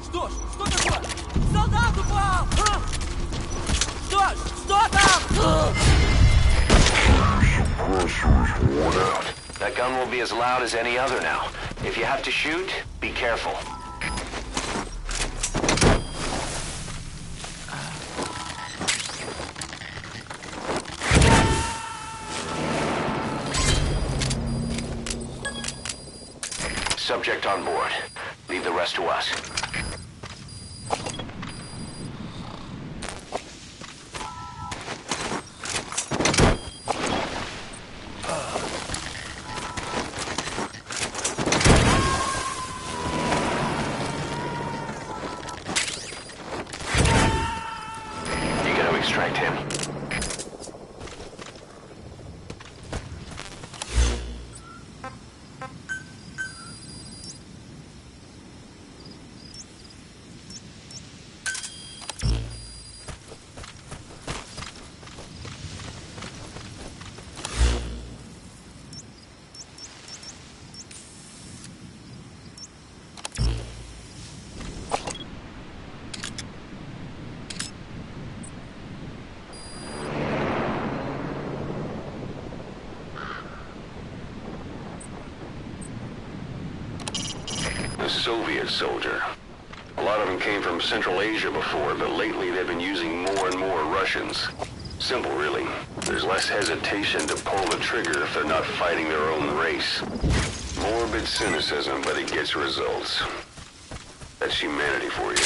Что ж, что такое? Солдат упал! Что ж, что там? That gun will be as loud as any other now. If you have to shoot, be careful. Subject on board. Leave the rest to us. You gotta extract him. The Soviet soldier. A lot of them came from Central Asia before, but lately they've been using more and more Russians. Simple, really. There's less hesitation to pull the trigger if they're not fighting their own race. Morbid cynicism, but it gets results. That's humanity for you.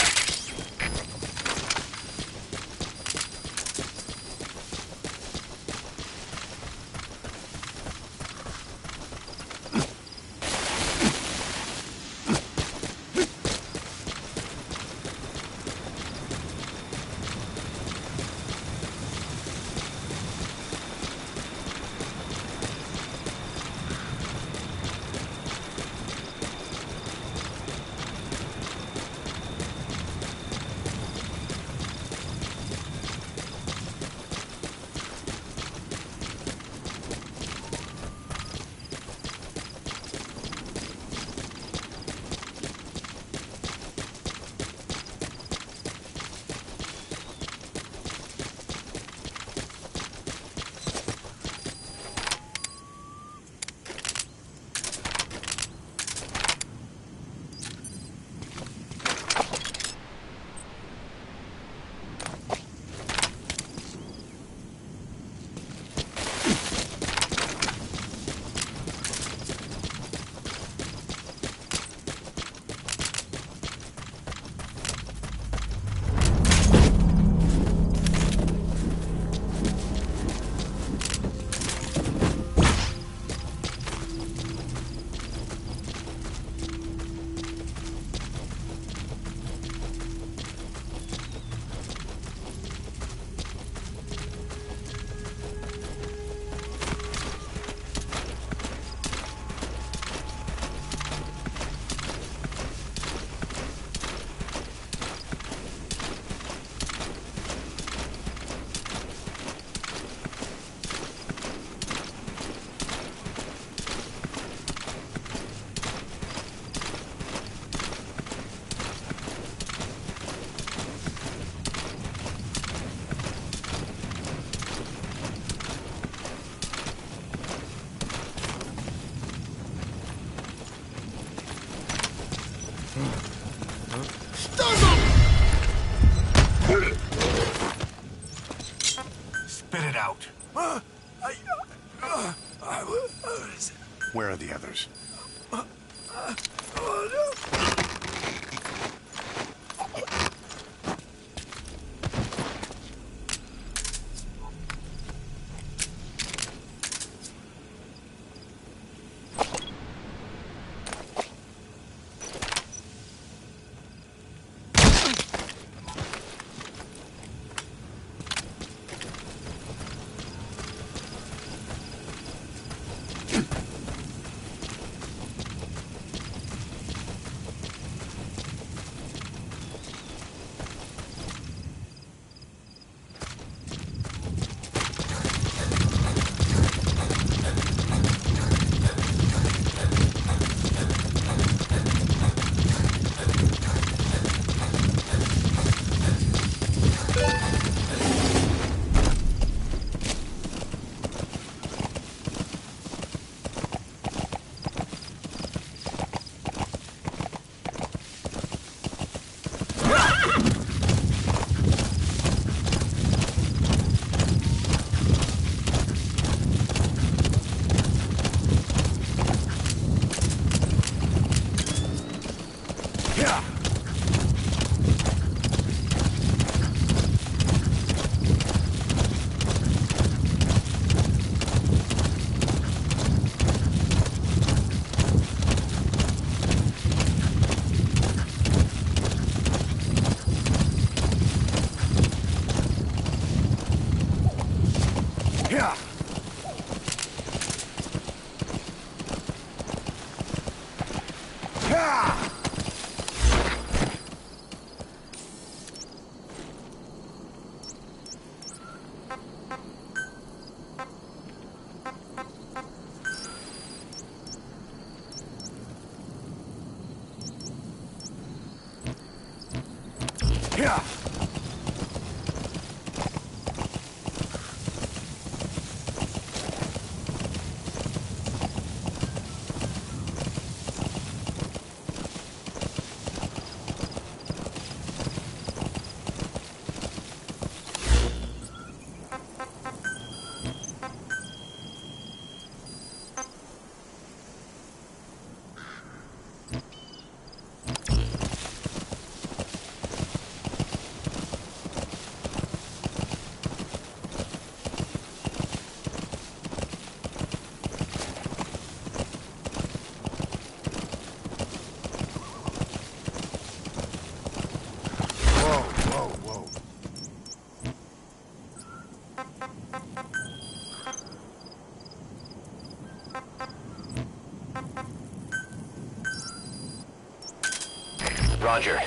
Roger.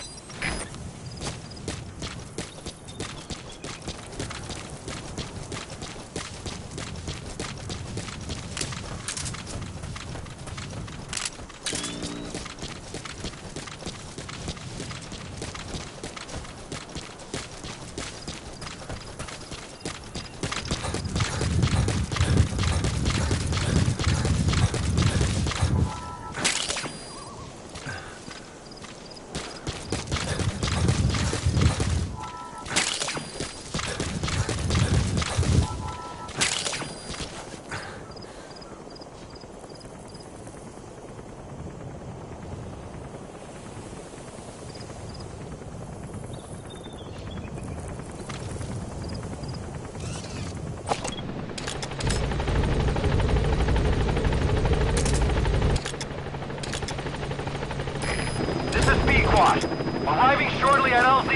Arriving shortly at LZ.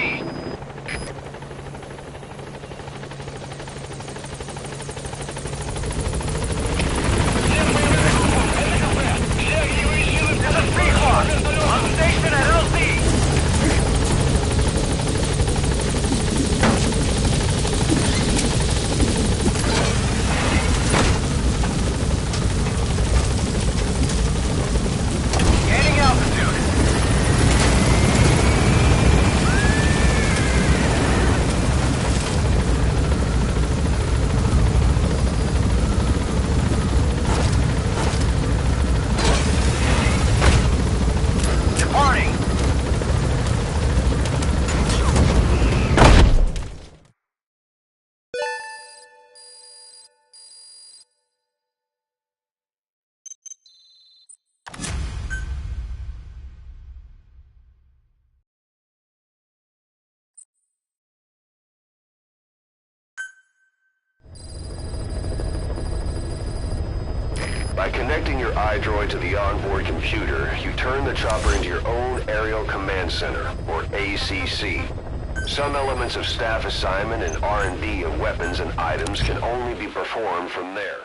This is B-Quad. On station at LZ. Gaining altitude. By connecting your iDroid to the onboard computer, you turn the chopper into your own Aerial Command Center, or ACC. Some elements of staff assignment and R&D of weapons and items can only be performed from there.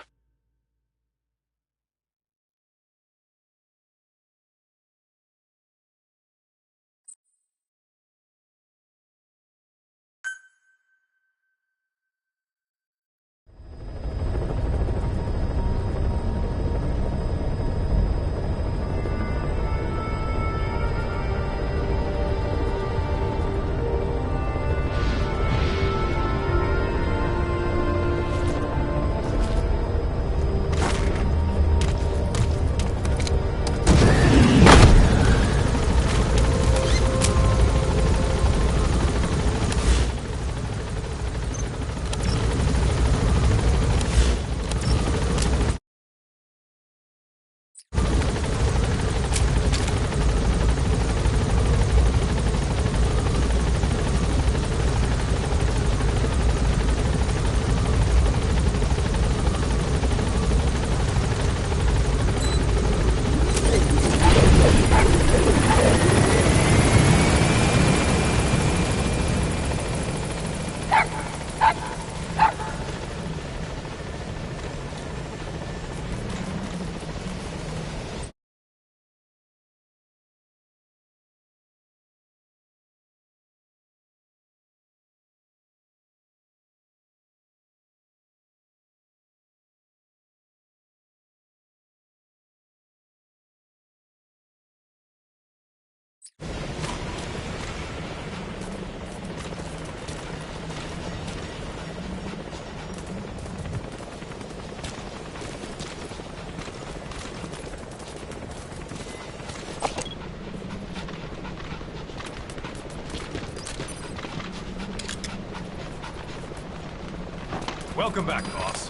Welcome back, boss.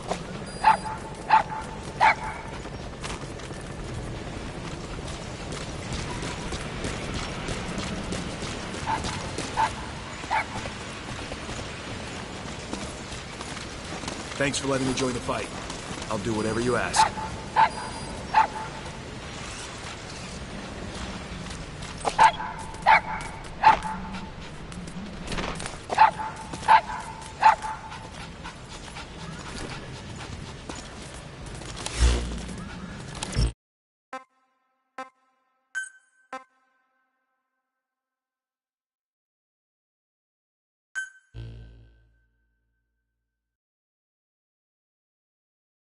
Thanks for letting me join the fight. I'll do whatever you ask.